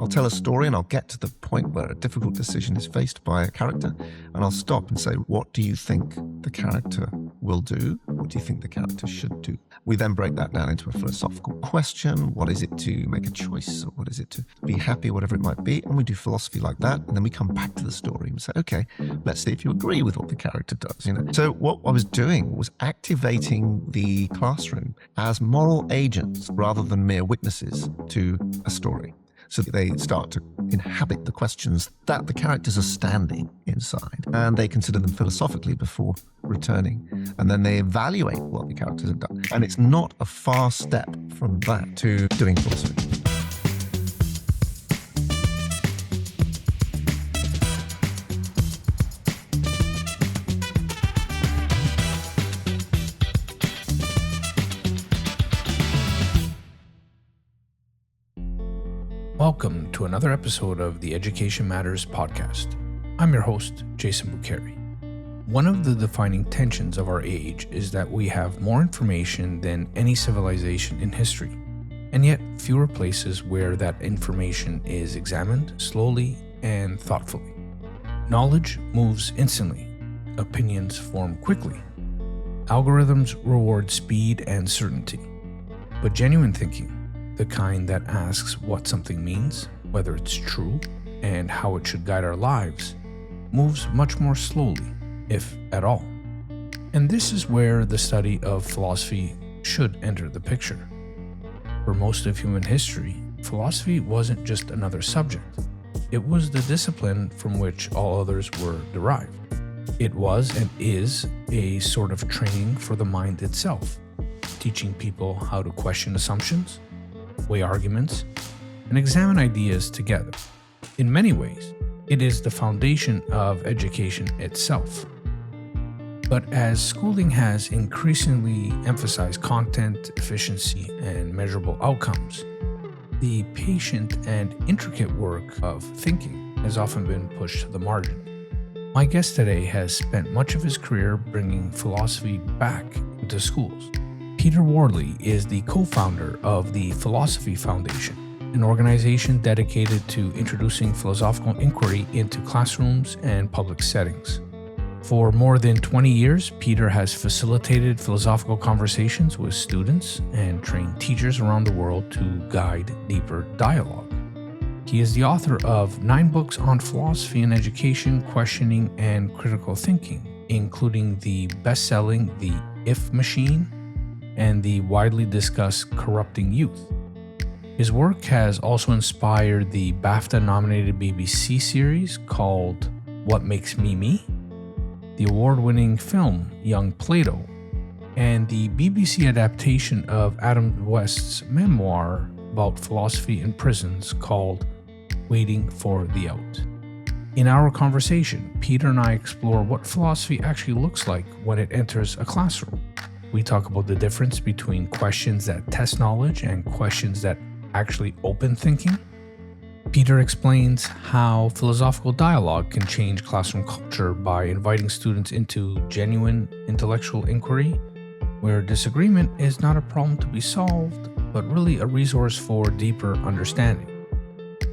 I'll tell a story and I'll get to the point where a difficult decision is faced by a character, and I'll stop and say, what do you think the character will do? What do you think the character should do? We then break that down into a philosophical question. What is it to make a choice? Or what is it to be happy, whatever it might be? And we do philosophy like that. And then we come back to the story and say, okay, let's see if you agree with what the character does. So what I was doing was activating the classroom as moral agents rather than mere witnesses to a story. So that they start to inhabit the questions that the characters are standing inside, and they consider them philosophically before returning, and then they evaluate what the characters have done. And it's not a far step from that to doing philosophy. Welcome to another episode of the Education Matters podcast. I'm your host, Jason Buccheri. One of the defining tensions of our age is that we have more information than any civilization in history, and yet fewer places where that information is examined slowly and thoughtfully. Knowledge moves instantly. Opinions form quickly. Algorithms reward speed and certainty. But genuine thinking, the kind that asks what something means, whether it's true, and how it should guide our lives, moves much more slowly, if at all. And this is where the study of philosophy should enter the picture. For most of human history, philosophy wasn't just another subject. It was the discipline from which all others were derived. It was and is a sort of training for the mind itself, teaching people how to question assumptions, weigh arguments, and examine ideas together. In many ways, it is the foundation of education itself. But as schooling has increasingly emphasized content, efficiency, and measurable outcomes, the patient and intricate work of thinking has often been pushed to the margin. My guest today has spent much of his career bringing philosophy back into schools. Peter Worley is the co-founder of the Philosophy Foundation, an organization dedicated to introducing philosophical inquiry into classrooms and public settings. For more than 20 years, Peter has facilitated philosophical conversations with students and trained teachers around the world to guide deeper dialogue. He is the author of 9 books on philosophy and education, questioning, and critical thinking, including the best-selling The If Machine and the widely discussed Corrupting Youth. His work has also inspired the BAFTA-nominated BBC series called What Makes Me Me, the award-winning film Young Plato, and the BBC adaptation of Adam West's memoir about philosophy in prisons called Waiting for the Out. In our conversation, Peter and I explore what philosophy actually looks like when it enters a classroom. We talk about the difference between questions that test knowledge and questions that actually open thinking. Peter explains how philosophical dialogue can change classroom culture by inviting students into genuine intellectual inquiry, where disagreement is not a problem to be solved, but really a resource for deeper understanding.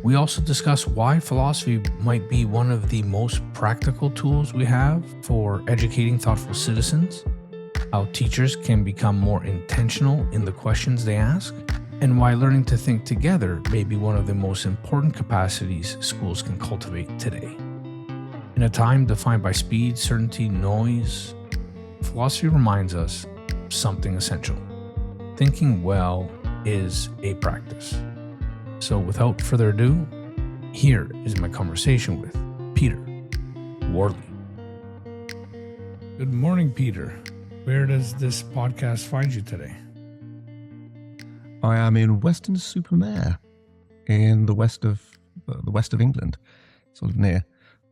We also discuss why philosophy might be one of the most practical tools we have for educating thoughtful citizens, how teachers can become more intentional in the questions they ask, and why learning to think together may be one of the most important capacities schools can cultivate today. In a time defined by speed, certainty, noise, philosophy reminds us something essential. Thinking well is a practice. So without further ado, here is my conversation with Peter Worley. Good morning, Peter. Where does this podcast find you today? I am in Weston-super-Mare, in the west of England, sort of near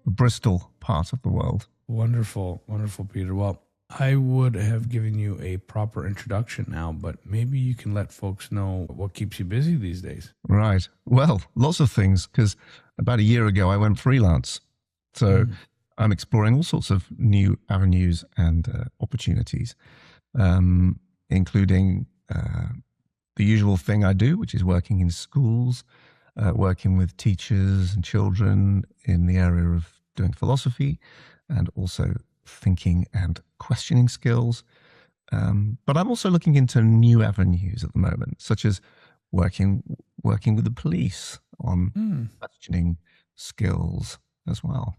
the Bristol part of the world. Wonderful, wonderful, Peter. Well, I would have given you a proper introduction now, but maybe you can let folks know what keeps you busy these days. Right. Well, lots of things, because about a year ago I went freelance. So I'm exploring all sorts of new avenues and opportunities, including the usual thing I do, which is working in schools, working with teachers and children in the area of doing philosophy and also thinking and questioning skills. But I'm also looking into new avenues at the moment, such as working with the police on questioning skills as well.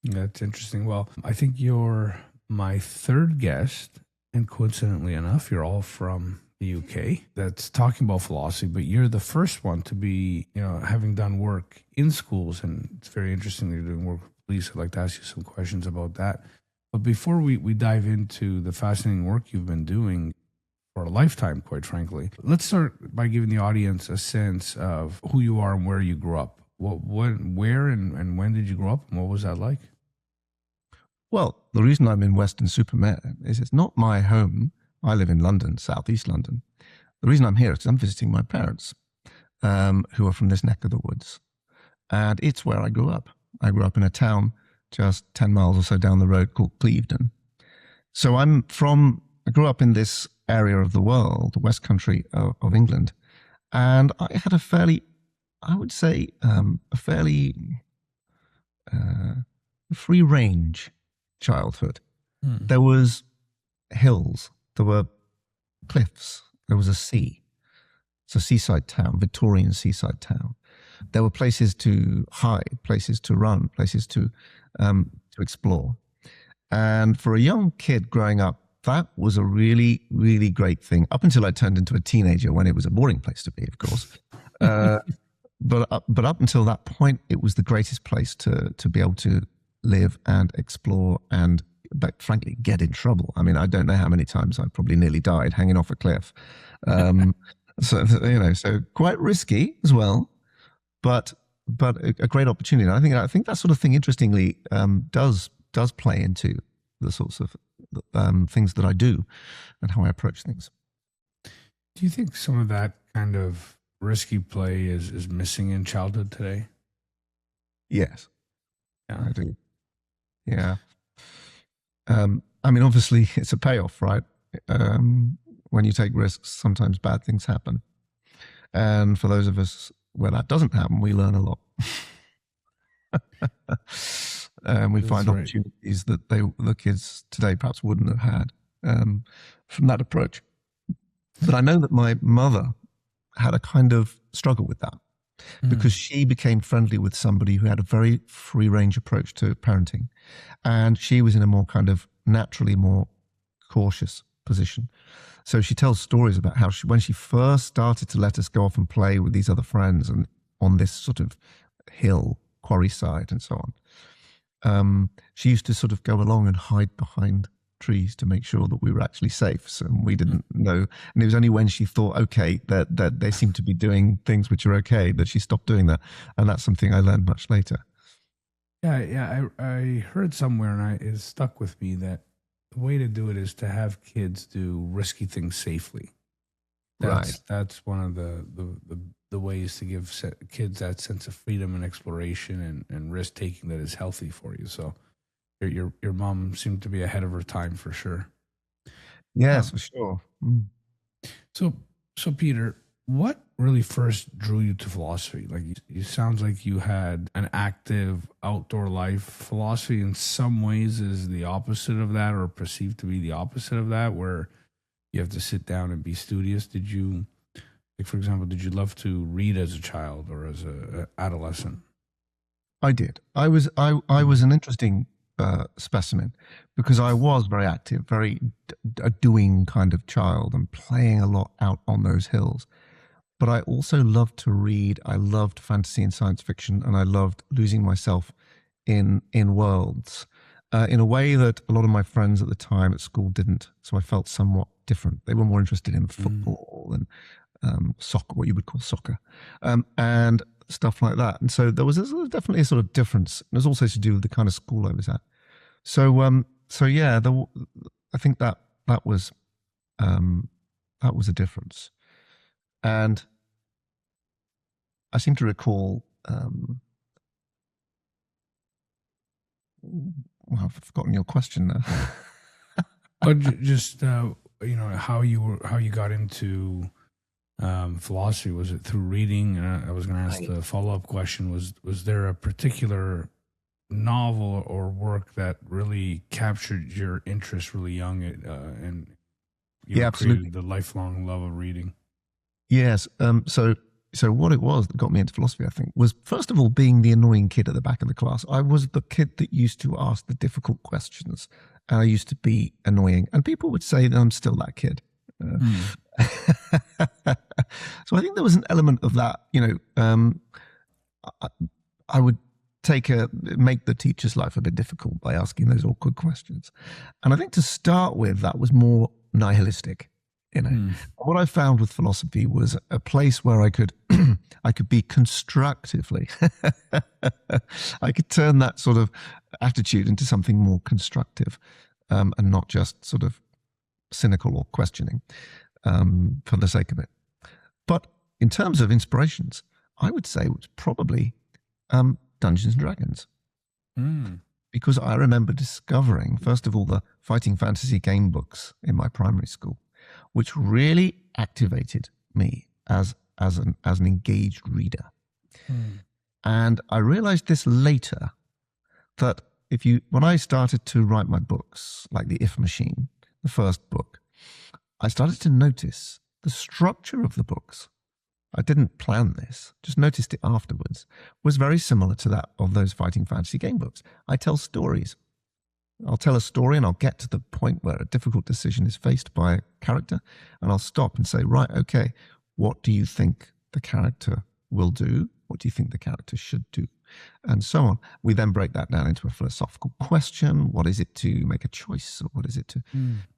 That's interesting. Well, I think you're my third guest, and coincidentally enough, you're all from the UK that's talking about philosophy, but you're the first one to be, having done work in schools, and it's very interesting that you're doing work with police. I'd like to ask you some questions about that. But before we dive into the fascinating work you've been doing for a lifetime, quite frankly, let's start by giving the audience a sense of who you are and where you grew up. Where and when did you grow up, and what was that like? Well, the reason I'm in Weston-super-Mare is it's not my home. I live in London, southeast London. The reason I'm here is because I'm visiting my parents, who are from this neck of the woods. And it's where I grew up. I grew up in a town just 10 miles or so down the road called Clevedon. So I grew up in this area of the world, the West Country of England. And I had a fairly free range childhood. There was hills, there were cliffs, there was a sea. It's a seaside town, Victorian seaside town. There were places to hide, places to run, places to explore. And for a young kid growing up, that was a really, really great thing, up until I turned into a teenager, when it was a boring place to be, of course. But up until that point, it was the greatest place to be able to live and explore and, but frankly, get in trouble. I mean, I don't know how many times I probably nearly died hanging off a cliff. So quite risky as well, but a great opportunity. And I think that sort of thing, interestingly, does play into the sorts of things that I do and how I approach things. Do you think some of that kind of risky play is missing in childhood today? Yes, Yeah. I do. Yeah. I mean, obviously, it's a payoff, right? When you take risks, sometimes bad things happen. And for those of us where that doesn't happen, we learn a lot. And we find opportunities that the kids today perhaps wouldn't have had from that approach. But I know that my mother had a kind of struggle with that because she became friendly with somebody who had a very free range approach to parenting. And she was in a more kind of naturally more cautious position. So she tells stories about how when she first started to let us go off and play with these other friends and on this sort of hill, quarry side and so on, she used to sort of go along and hide behind trees to make sure that we were actually safe. So we didn't know. And it was only when she thought, okay, that they seem to be doing things which are okay, that she stopped doing that. And that's something I learned much later. Yeah. I heard somewhere, and it stuck with me, that the way to do it is to have kids do risky things safely. That's one of the ways to give kids that sense of freedom and exploration and risk taking that is healthy for you. So your mom seemed to be ahead of her time for sure. Yes, for sure. So Peter, what really first drew you to philosophy? Like, it sounds like you had an active outdoor life. Philosophy in some ways is the opposite of that, or perceived to be the opposite of that, where you have to sit down and be studious. Did you, like, for example, did you love to read as a child or as an adolescent? I did. I was an interesting specimen because I was very active, very a doing kind of child and playing a lot out on those hills. But I also loved to read. I loved fantasy and science fiction, and I loved losing myself in worlds in a way that a lot of my friends at the time at school didn't. So I felt somewhat different. They were more interested in football and soccer, what you would call soccer, and stuff like that. And so there was definitely a sort of difference. It was also to do with the kind of school I was at. So yeah, I think that was a difference. And I seem to recall, well, I've forgotten your question now. But just how you got into philosophy? Was it through reading? I was going to ask the follow-up question, was there a particular novel or work that really captured your interest really young and absolutely. created the lifelong love of reading? Yes. So what it was that got me into philosophy, I think, was first of all being the annoying kid at the back of the class. I was the kid that used to ask the difficult questions, and I used to be annoying. And people would say that I'm still that kid. So I think there was an element of that. I would make the teacher's life a bit difficult by asking those awkward questions. And I think to start with, that was more nihilistic. What I found with philosophy was a place where I could be constructively. I could turn that sort of attitude into something more constructive, and not just sort of cynical or questioning for the sake of it. But in terms of inspirations, I would say it was probably Dungeons and Dragons. Because I remember discovering, first of all, the fighting fantasy game books in my primary school, which really activated me as an engaged reader. And I realized this later, that when I started to write my books, like The If Machine, the first book, I started to notice the structure of the books. I didn't plan this, just noticed it afterwards, was very similar to that of those fighting fantasy game books. I tell stories. I'll tell a story and I'll get to the point where a difficult decision is faced by a character, and I'll stop and say, right, okay, what do you think the character will do? What do you think the character should do? And so on. We then break that down into a philosophical question. What is it to make a choice? Or what is it to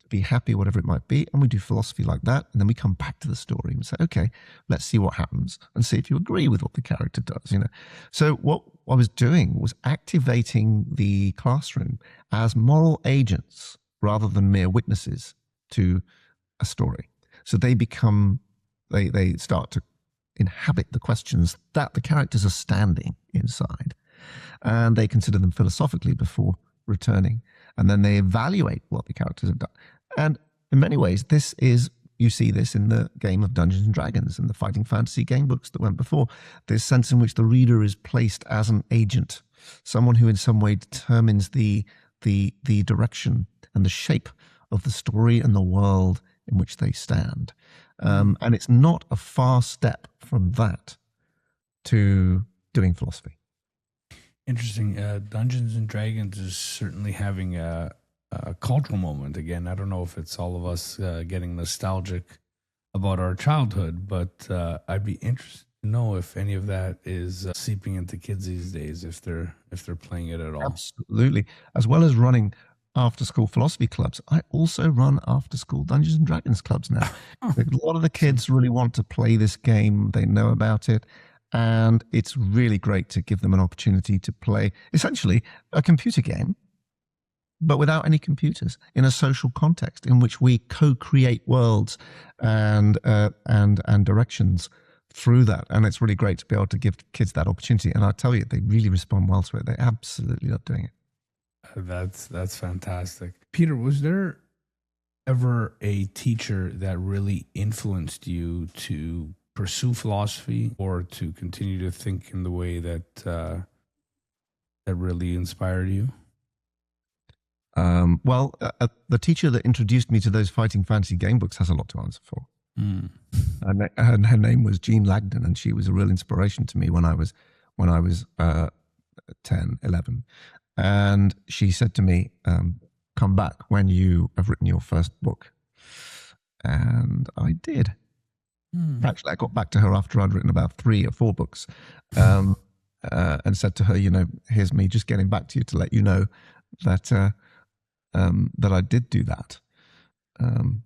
be happy, whatever it might be? And we do philosophy like that. And then we come back to the story and say, okay, let's see what happens and see if you agree with what the character does. So what I was doing was activating the classroom as moral agents rather than mere witnesses to a story. So they start to inhabit the questions that the characters are standing inside, and they consider them philosophically before returning, and then they evaluate what the characters have done. And in many ways, you see this in the game of Dungeons and Dragons and the fighting fantasy game books that went before. This sense in which the reader is placed as an agent, someone who in some way determines the direction and the shape of the story and the world in which they stand. And it's not a far step from that to doing philosophy. Interesting. Dungeons and Dragons is certainly having a cultural moment again. I don't know if it's all of us getting nostalgic about our childhood, but I'd be interested to know if any of that is seeping into kids these days, if they're playing it at all. Absolutely. As well as running after-school philosophy clubs, I also run after-school Dungeons and Dragons clubs now. A lot of the kids really want to play this game. They know about it. And it's really great to give them an opportunity to play essentially a computer game, but without any computers, in a social context in which we co-create worlds and directions through that. And it's really great to be able to give kids that opportunity. And I tell you, they really respond well to it. They absolutely love doing it. That's fantastic. Peter, was there ever a teacher that really influenced you to pursue philosophy or to continue to think in the way that that really inspired you? The teacher that introduced me to those fighting fantasy game books has a lot to answer for. Her name was Jean Lagden, and she was a real inspiration to me when I was 10, 11. And she said to me, come back when you have written your first book. And I did. Actually, I that to her after I'd written about 3 or 4 books, and said to her, here's me just getting back to you to let you know that that I did do that. And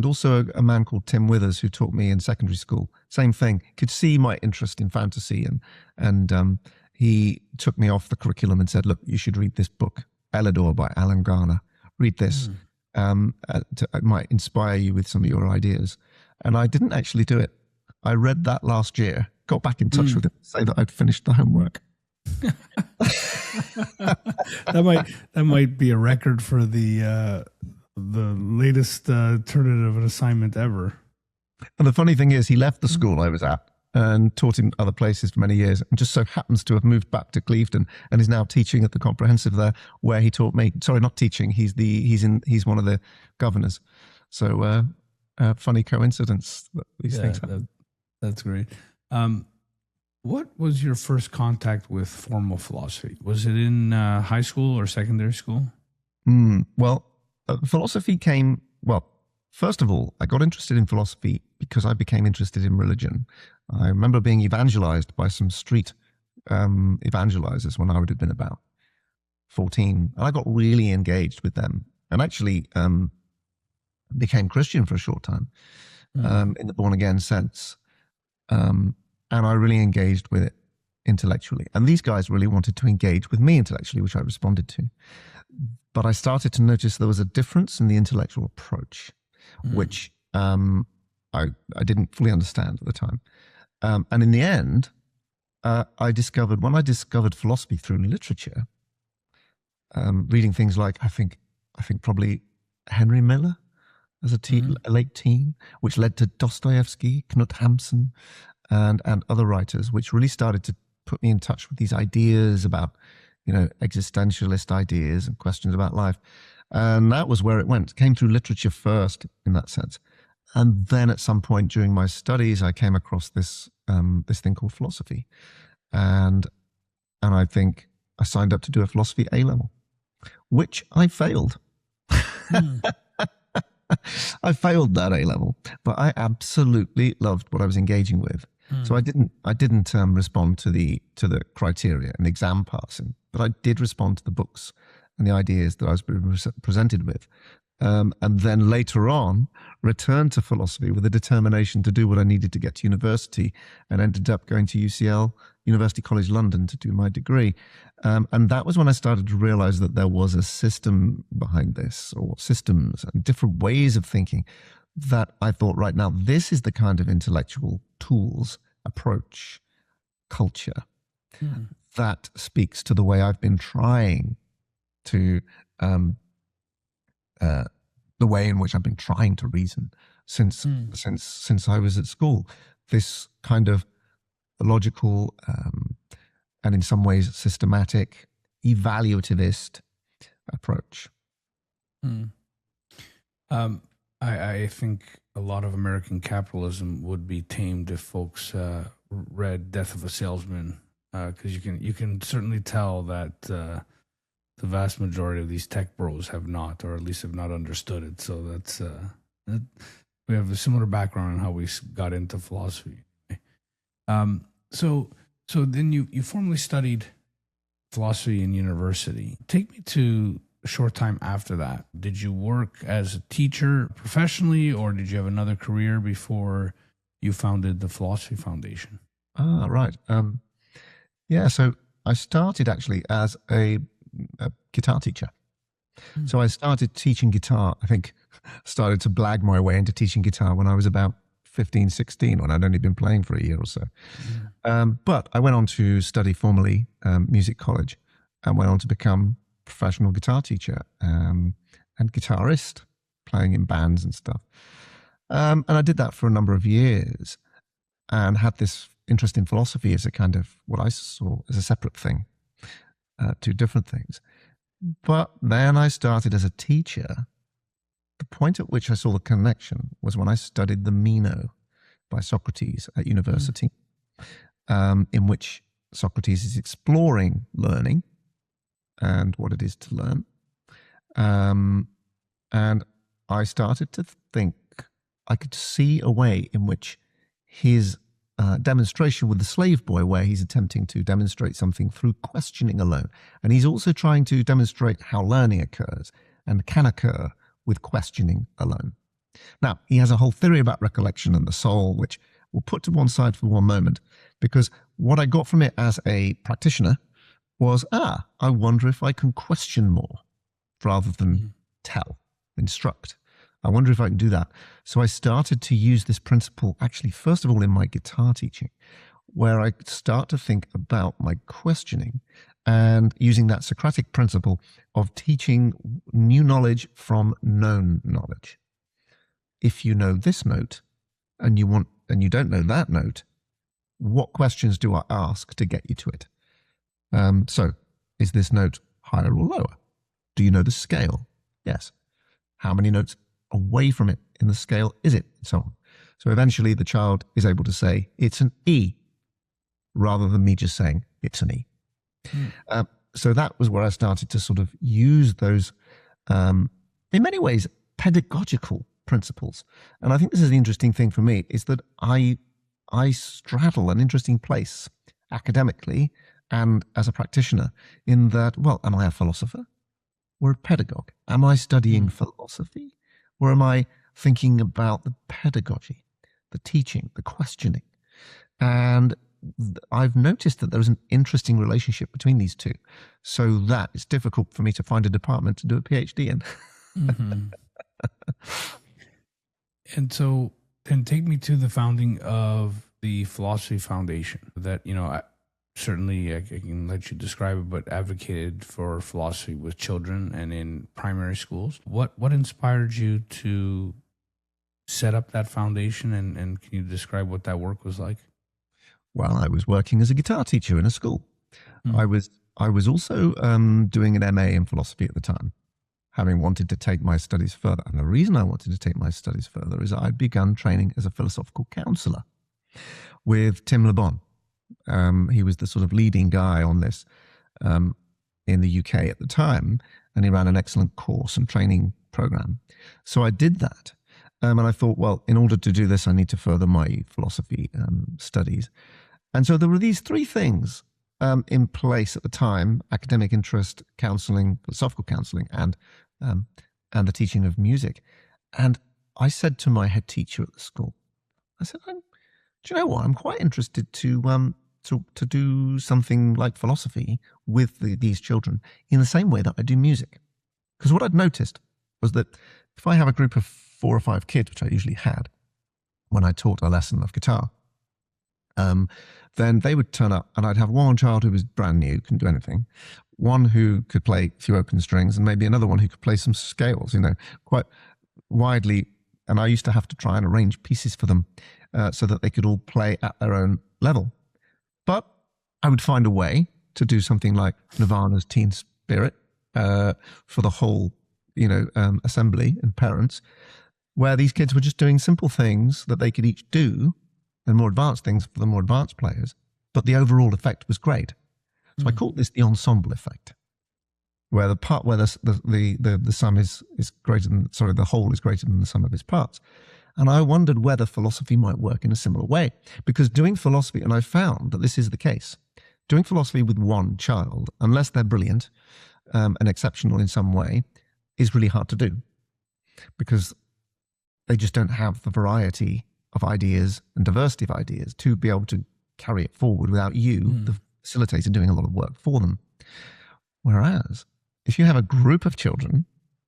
also a man called Tim Withers, who taught me in secondary school, same thing, could see my interest in fantasy, and he took me off the curriculum and said, look, you should read this book, Elidor by Alan Garner. Read this. It might inspire you with some of your ideas. And I didn't actually do it. I read that last year, got back in touch with him to say that I'd finished the homework. that might be a record for the latest turn of an assignment ever. And the funny thing is, he left the school I was at and taught in other places for many years, and just so happens to have moved back to Clevedon and is now teaching at the Comprehensive there, where he taught me. Sorry, not teaching. He's one of the governors. So funny coincidence that these things happen. That's great. What was your first contact with formal philosophy? Was it in high school or secondary school? Well, philosophy came, first of all, I got interested in philosophy because I became interested in religion. I remember being evangelized by some street evangelizers when I would have been about 14. And I got really engaged with them and actually became Christian for a short time in the born-again sense. And I really engaged with it intellectually. And these guys really wanted to engage with me intellectually, which I responded to. But I started to notice there was a difference in the intellectual approach, which I didn't fully understand at the time. And in the end, I discovered philosophy through literature, reading things like, I think probably Henry Miller as a late teen, which led to Dostoevsky, Knut Hamsun, and other writers, which really started to put me in touch with these ideas about, existentialist ideas and questions about life. And that was where it went. It came through literature first in that sense. And then at some point during my studies, I came across this thing called philosophy. And I think I signed up to do a philosophy A-level, which I failed. I failed that A-level, but I absolutely loved what I was engaging with. So I didn't respond to the criteria and exam passing, but I did respond to the books and the ideas that I was presented with. And then later on, returned to philosophy with a determination to do what I needed to get to university, and ended up going to UCL, University College London, to do my degree. And that was when I started to realize that there was a system behind this, or systems and different ways of thinking, that I thought, right now, this is the kind of intellectual tools, approach, culture that speaks to the way I've been trying to the way in which I've been trying to reason since I was at school. This kind of logical and in some ways systematic, evaluativist approach. I think a lot of American capitalism would be tamed if folks read Death of a Salesman, because you can certainly tell that the vast majority of these tech bros have not, or at least have not understood it. So that's we have a similar background on how we got into philosophy. So then you formally studied philosophy in university. Take me to a short time after that. Did you work as a teacher professionally, or did you have another career before you founded the Philosophy Foundation? Right. So I started actually as a guitar teacher. So I started teaching guitar. I think started to blag my way into teaching guitar when I was about 15, 16, when I'd only been playing for a year or so. But I went on to study formally music college, and went on to become professional guitar teacher and guitarist, playing in bands and stuff. And I did that for a number of years, and had this interest in philosophy as a kind of what I saw as a separate thing, two different things. But then I started as a teacher. The point at which I saw the connection was when I studied the Meno by Socrates at university, in which Socrates is exploring learning and what it is to learn. And I started to think I could see a way in which his demonstration with the slave boy, where he's attempting to demonstrate something through questioning alone. And he's also trying to demonstrate how learning occurs and can occur with questioning alone. Now, he has a whole theory about recollection and the soul, which we'll put to one side for one moment, because what I got from it as a practitioner was, I wonder if I can question more rather than tell, instruct. I wonder if I can do that. So I started to use this principle, actually, first of all, in my guitar teaching, where I start to think about my questioning and using that Socratic principle of teaching new knowledge from known knowledge. If you know this note, and you don't know that note, what questions do I ask to get you to it? So is this note higher or lower? Do you know the scale? Yes. How many notes away from it in the scale is it? And so on. So eventually the child is able to say it's an E rather than me just saying it's an E. So that was where I started to sort of use those, in many ways, pedagogical principles. And I think this is the interesting thing for me, is that I straddle an interesting place academically and as a practitioner in that, well, am I a philosopher or a pedagogue? Am I studying philosophy or am I thinking about the pedagogy, the teaching, the questioning? And I've noticed that there's an interesting relationship between these two, so that it's difficult for me to find a department to do a PhD in. And so then take me to the founding of the Philosophy Foundation that, certainly I can let you describe it, but advocated for philosophy with children and in primary schools. What inspired you to set up that foundation, and can you describe what that work was like? Well, I was working as a guitar teacher in a school. I was also doing an MA in philosophy at the time, having wanted to take my studies further. And the reason I wanted to take my studies further is I'd begun training as a philosophical counselor with Tim LeBon. He was the sort of leading guy on this in the UK at the time, and he ran an excellent course and training program. So I did that. And I thought, well, in order to do this, I need to further my philosophy studies. And so there were these three things in place at the time: academic interest, counseling, philosophical counseling, and the teaching of music. And I said to my head teacher at the school, I said, do you know what? I'm quite interested to do something like philosophy with these children in the same way that I do music. Because what I'd noticed was that if I have a group of 4 or 5 kids, which I usually had when I taught a lesson of guitar, then they would turn up and I'd have one child who was brand new, couldn't do anything, one who could play a few open strings, and maybe another one who could play some scales, quite widely. And I used to have to try and arrange pieces for them so that they could all play at their own level. But I would find a way to do something like Nirvana's Teen Spirit for the whole, assembly and parents, where these kids were just doing simple things that they could each do, and more advanced things for the more advanced players, but the overall effect was great. So I called this the ensemble effect, where the part where the sum is greater than, the whole is greater than the sum of its parts. And I wondered whether philosophy might work in a similar way, because doing philosophy, and I found that this is the case, doing philosophy with one child, unless they're brilliant and exceptional in some way, is really hard to do, because they just don't have the variety of ideas and diversity of ideas to be able to carry it forward without you, the facilitator, doing a lot of work for them. Whereas if you have a group of children,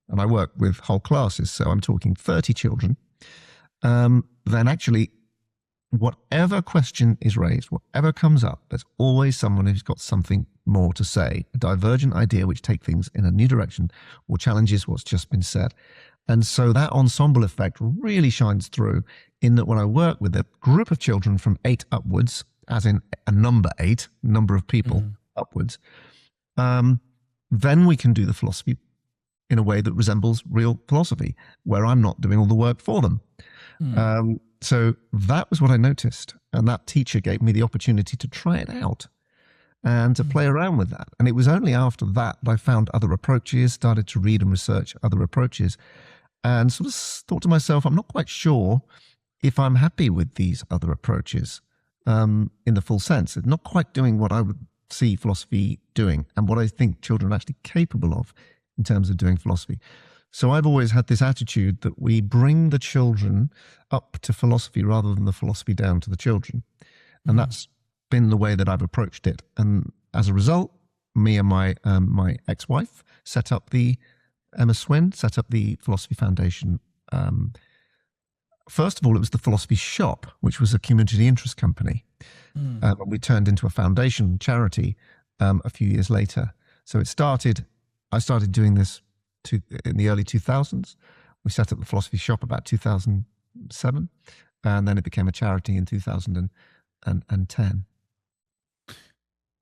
and I work with whole classes, so I'm talking 30 children, then actually whatever question is raised, whatever comes up, there's always someone who's got something more to say, a divergent idea which takes things in a new direction or challenges what's just been said. And so that ensemble effect really shines through in that when I work with a group of children from 8 upwards, as in a number 8, number of people upwards, then we can do the philosophy in a way that resembles real philosophy, where I'm not doing all the work for them. So that was what I noticed. And that teacher gave me the opportunity to try it out and to play around with that. And it was only after that I found other approaches, started to read and research other approaches, and sort of thought to myself, I'm not quite sure if I'm happy with these other approaches in the full sense. It's not quite doing what I would see philosophy doing and what I think children are actually capable of in terms of doing philosophy. So I've always had this attitude that we bring the children up to philosophy rather than the philosophy down to the children. And that's been the way that I've approached it. And as a result, me and my ex-wife set up Emma Swin set up the Philosophy Foundation. First of all, it was the Philosophy Shop, which was a community interest company. We turned into a foundation charity a few years later. So I started doing this in the early 2000s. We set up the Philosophy Shop about 2007. and then it became a charity in 2010.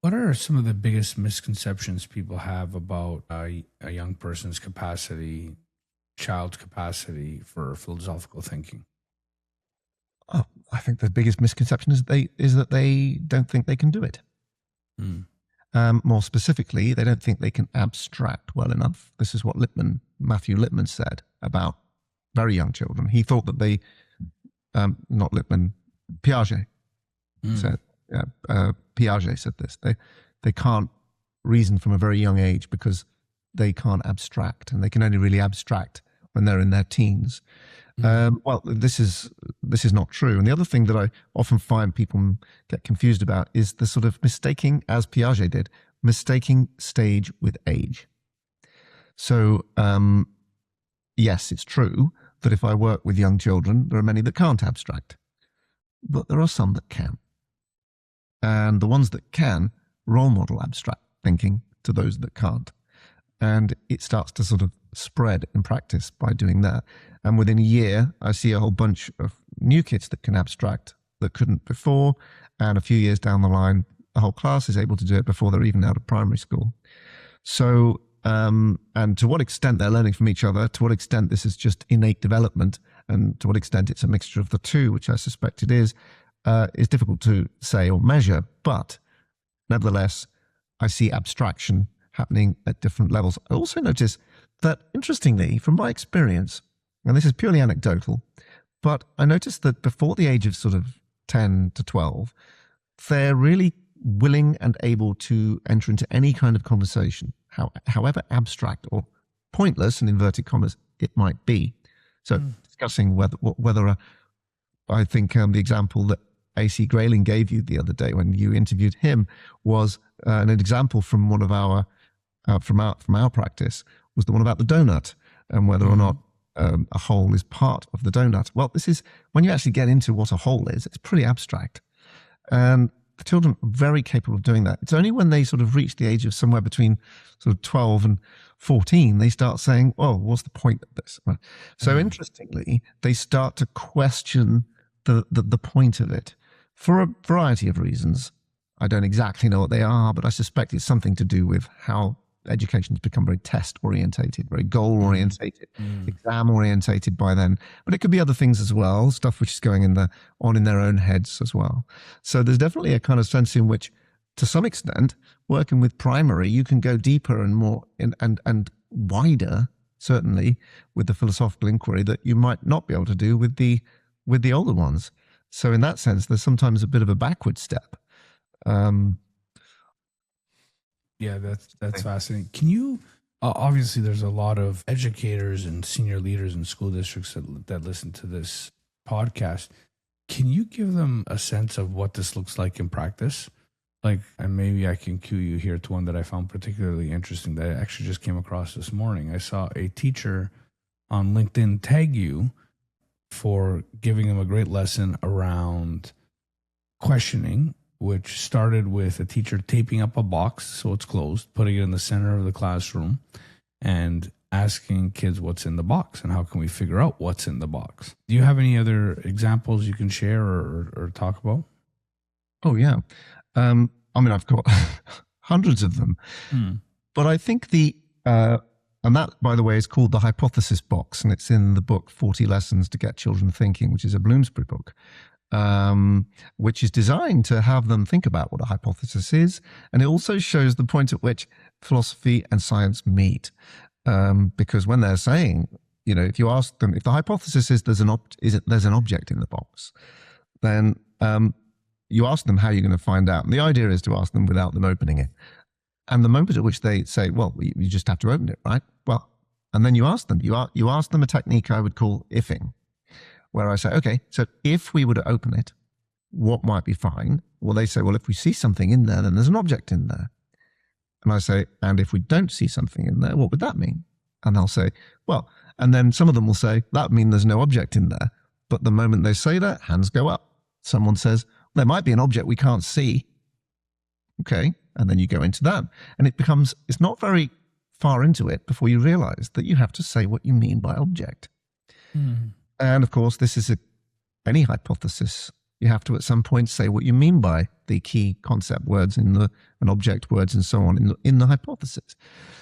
What are some of the biggest misconceptions people have about a young person's capacity, child's capacity for philosophical thinking? Oh, I think the biggest misconception is that they don't think they can do it. More specifically, they don't think they can abstract well enough. This is what Matthew Lippmann said about very young children. He thought that they, not Lippmann, Piaget said, Piaget said this. They can't reason from a very young age because they can't abstract, and they can only really abstract when they're in their teens. Well, this is not true. And the other thing that I often find people get confused about is the sort of mistaking, as Piaget did, mistaking stage with age. So, yes, it's true that if I work with young children, there are many that can't abstract, but there are some that can. And the ones that can role model abstract thinking to those that can't. And it starts to sort of spread in practice by doing that. And within a year, I see a whole bunch of new kids that can abstract that couldn't before. And a few years down the line, the whole class is able to do it before they're even out of primary school. So, and to what extent they're learning from each other, to what extent this is just innate development, and to what extent it's a mixture of the two, which I suspect it is difficult to say or measure. But nevertheless, I see abstraction happening at different levels. I also notice that, interestingly, from my experience, and this is purely anecdotal, but I noticed that before the age of sort of 10 to 12, they're really willing and able to enter into any kind of conversation, however abstract or pointless, in inverted commas, it might be. So discussing whether I think the example that A.C. Grayling gave you the other day when you interviewed him was an example from one of our from our practice, was the one about the donut and whether or not a hole is part of the donut. Well, this is, when you actually get into what a hole is, it's pretty abstract. And the children are very capable of doing that. It's only when they sort of reach the age of somewhere between sort of 12 and 14, they start saying, oh, what's the point of this? So interestingly, they start to question the point of it for a variety of reasons. I don't exactly know what they are, but I suspect it's something to do with how education has become very test-orientated, very goal-orientated, exam-orientated by then. But it could be other things as well, stuff which is going on in their own heads as well. So there's definitely a kind of sense in which, to some extent, working with primary, you can go deeper and more and wider, certainly, with the philosophical inquiry that you might not be able to do with the older ones. So in that sense, there's sometimes a bit of a backward step. Yeah, that's fascinating. Can you, obviously there's a lot of educators and senior leaders in school districts that listen to this podcast. Can you give them a sense of what this looks like in practice? Like, and maybe I can cue you here to one that I found particularly interesting that I actually just came across this morning. I saw a teacher on LinkedIn tag you for giving them a great lesson around questioning, which started with a teacher taping up a box so it's closed, putting it in the center of the classroom, and asking kids what's in the box and how can we figure out what's in the box. Do you have any other examples you can share or talk about? Oh, yeah. I mean, I've got hundreds of them. But I think and that, by the way, is called the hypothesis box, and it's in the book 40 Lessons to Get Children Thinking, which is a Bloomsbury book. Which is designed to have them think about what a hypothesis is. And it also shows the point at which philosophy and science meet. Because when they're saying, if you ask them, if the hypothesis is there's an object in the box, then you ask them how you're going to find out. And the idea is to ask them without them opening it. And the moment at which they say, well, you just have to open it, right? Well, and then you ask them, you ask them a technique I would call ifing, where I say, okay, so if we were to open it, what might be fine? Well, they say, well, if we see something in there, then there's an object in there. And I say, and if we don't see something in there, what would that mean? And they'll say, well, and then some of them will say, that would mean there's no object in there. But the moment they say that, hands go up. Someone says, there might be an object we can't see. Okay, and then you go into that. And it's not very far into it before you realize that you have to say what you mean by object. And of course, this is any hypothesis, you have to at some point say what you mean by the key concept words and object words and so on in the hypothesis.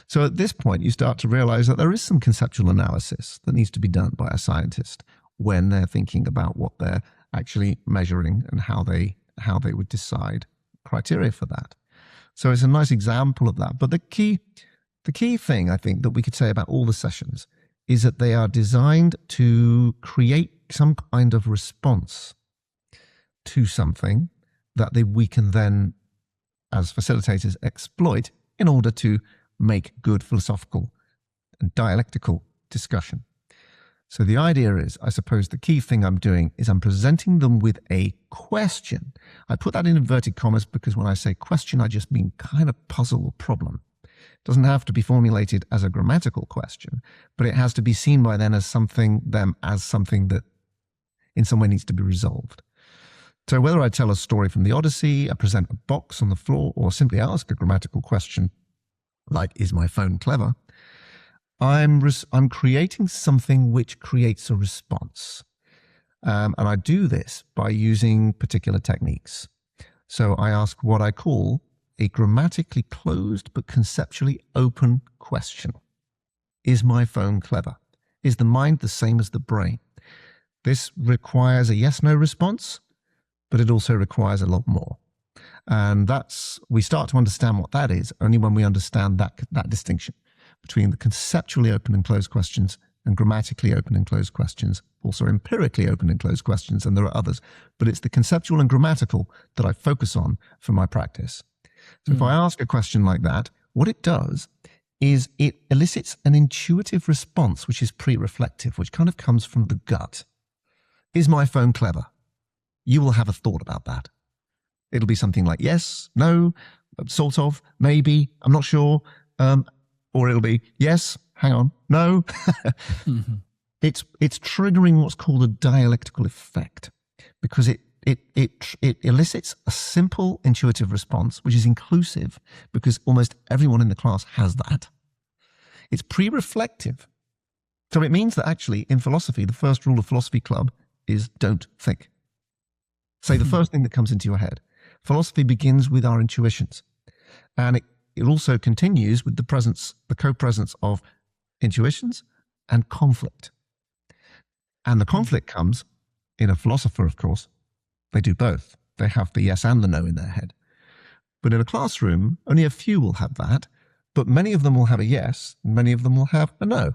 So at this point, you start to realize that there is some conceptual analysis that needs to be done by a scientist when they're thinking about what they're actually measuring and how they would decide criteria for that. So it's a nice example of that. But the key thing, I think, that we could say about all the sessions is that they are designed to create some kind of response to something that we can then, as facilitators, exploit in order to make good philosophical and dialectical discussion. So the idea is, I suppose the key thing I'm doing is I'm presenting them with a question. I put that in inverted commas because when I say question, I just mean kind of puzzle or problem. It doesn't have to be formulated as a grammatical question, but it has to be seen by them as something that in some way needs to be resolved. So whether I tell a story from the Odyssey, I present a box on the floor, or simply ask a grammatical question like, is my phone clever? I'm creating something which creates a response. And I do this by using particular techniques. So I ask what I call a grammatically closed but conceptually open question. Is my phone clever? Is the mind the same as the brain? This requires a yes-no response, but it also requires a lot more. And we start to understand what that is only when we understand that distinction between the conceptually open and closed questions and grammatically open and closed questions, also empirically open and closed questions, and there are others. But it's the conceptual and grammatical that I focus on for my practice. So if I ask a question like that, what it does is it elicits an intuitive response, which is pre-reflective, which kind of comes from the gut. Is my phone clever? You will have a thought about that. It'll be something like yes, no, sort of, maybe, I'm not sure. Or it'll be yes, hang on, no. Mm-hmm. It's triggering what's called a dialectical effect because it elicits a simple intuitive response, which is inclusive because almost everyone in the class has that. It's pre-reflective. So it means that actually in philosophy, the first rule of Philosophy Club is don't think. Say the first thing that comes into your head. Philosophy begins with our intuitions. And it also continues with the co-presence of intuitions and conflict. And the conflict comes in a philosopher, of course. They do both. They have the yes and the no in their head. But in a classroom, only a few will have that, but many of them will have a yes, and many of them will have a no.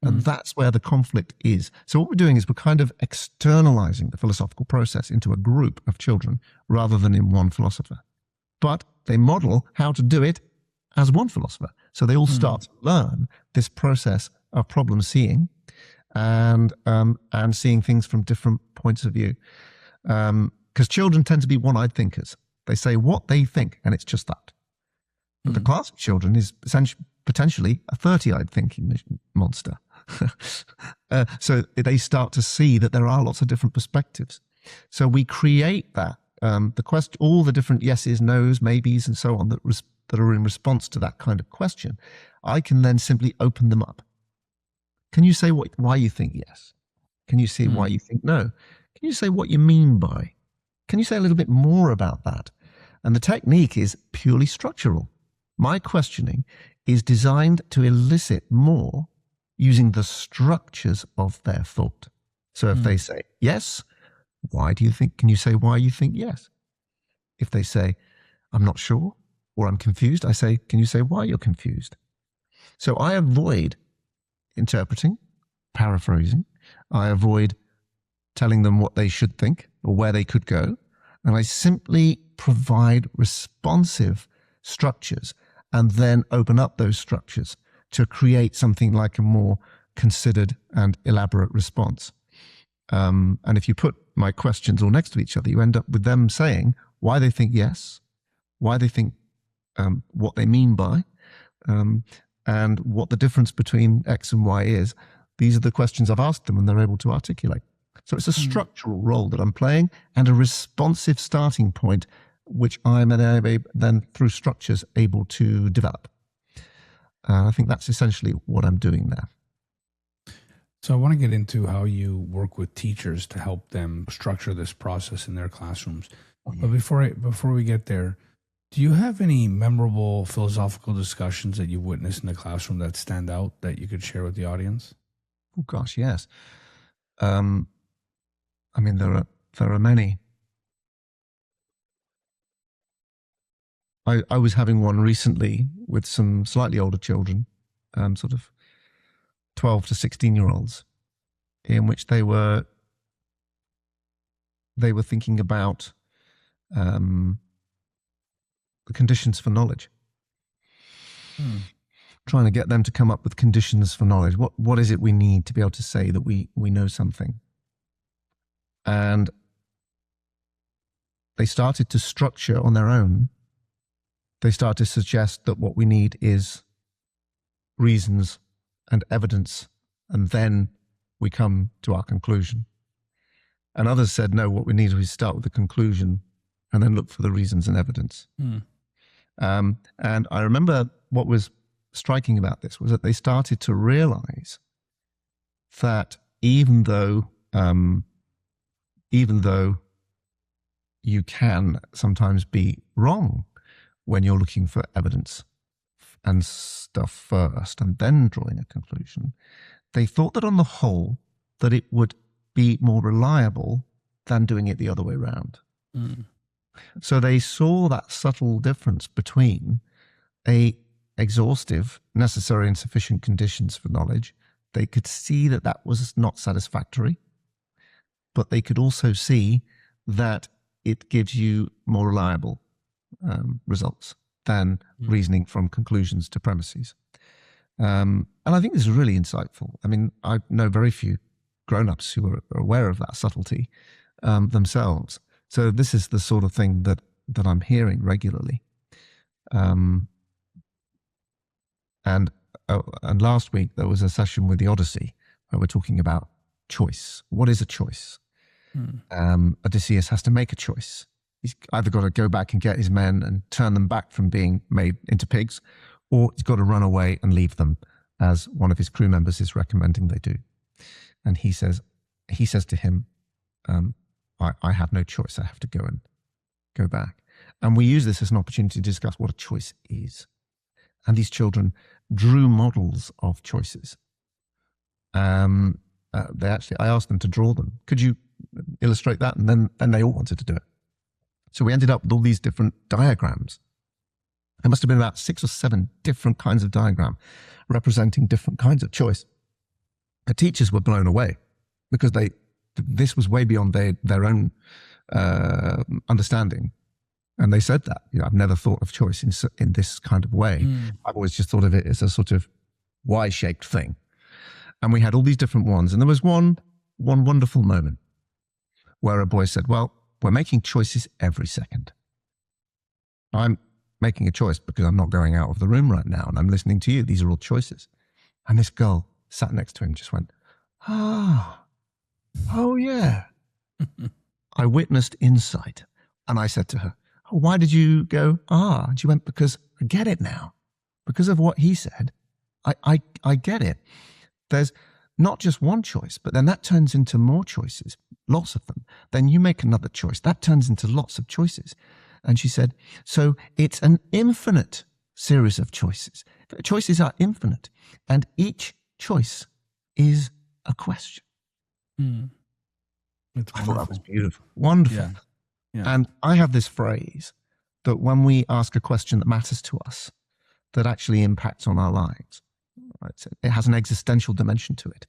And that's where the conflict is. So what we're doing is we're kind of externalizing the philosophical process into a group of children rather than in one philosopher. But they model how to do it as one philosopher. So they all start to learn this process of problem seeing and seeing things from different points of view. Because children tend to be one-eyed thinkers. They say what they think, and it's just that. But the class of children is essentially potentially a 30-eyed thinking monster. So they start to see that there are lots of different perspectives. So we create that, the question, all the different yeses, nos, maybes, and so on that are in response to that kind of question. I can then simply open them up. Can you say why you think yes? Can you say why you think no? Can you say what you mean by? Can you say a little bit more about that? And the technique is purely structural. My questioning is designed to elicit more using the structures of their thought. So if they say yes, why do you think? Can you say why you think yes? If they say, I'm not sure, or I'm confused, I say, can you say why you're confused? So I avoid interpreting, paraphrasing. I avoid telling them what they should think or where they could go. And I simply provide responsive structures and then open up those structures to create something like a more considered and elaborate response. And if you put my questions all next to each other, you end up with them saying why they think yes, why they think what they mean by, and what the difference between X and Y is. These are the questions I've asked them and they're able to articulate. So it's a structural role that I'm playing and a responsive starting point, which I'm then through structures able to develop. I think that's essentially what I'm doing there. So I want to get into how you work with teachers to help them structure this process in their classrooms. But before we get there, do you have any memorable philosophical discussions that you've witnessed in the classroom that stand out that you could share with the audience? Oh gosh, yes. I mean, there are many. I was having one recently with some slightly older children, sort of 12 to 16-year-olds, in which they were thinking about the conditions for knowledge. Trying to get them to come up with conditions for knowledge. What is it we need to be able to say that we know something? And they started to structure on their own. They started to suggest that what we need is reasons and evidence, and then we come to our conclusion. And others said, no, what we need is start with the conclusion and then look for the reasons and evidence. And I remember what was striking about this was that they started to realize that even though you can sometimes be wrong when you're looking for evidence and stuff first and then drawing a conclusion, they thought that on the whole that it would be more reliable than doing it the other way around. So they saw that subtle difference between a exhaustive, necessary and sufficient conditions for knowledge. They could see that that was not satisfactory, but they could also see that it gives you more reliable results than reasoning from conclusions to premises. And I think this is really insightful. I mean, I know very few grown-ups who are aware of that subtlety themselves. So this is the sort of thing that I'm hearing regularly. And last week there was a session with the Odyssey where we're talking about choice. What is a choice? Odysseus has to make a choice. He's either got to go back and get his men and turn them back from being made into pigs, or he's got to run away and leave them, as one of his crew members is recommending they do. And he says to him, I have no choice. I have to go back. And we use this as an opportunity to discuss what a choice is. And these children drew models of choices. I asked them to draw them. Could you illustrate that? And then they all wanted to do it. So we ended up with all these different diagrams. There must have been about 6 or 7 different kinds of diagram representing different kinds of choice. The teachers were blown away because this was way beyond their own understanding. And they said that, I've never thought of choice in this kind of way. I've always just thought of it as a sort of Y-shaped thing. And we had all these different ones. And there was one wonderful moment where a boy said, well, we're making choices every second. I'm making a choice because I'm not going out of the room right now and I'm listening to you. These are all choices. And this girl sat next to him just went, oh yeah. I witnessed insight. And I said to her, oh, why did you go, And she went, because I get it now. Because of what he said, I get it. There's not just one choice, but then that turns into more choices, lots of them. Then you make another choice. That turns into lots of choices. And she said, so it's an infinite series of choices. Choices are infinite. And each choice is a question. I thought that was beautiful. Wonderful. Yeah. Yeah. And I have this phrase that when we ask a question that matters to us, that actually impacts on our lives, right? So it has an existential dimension to it.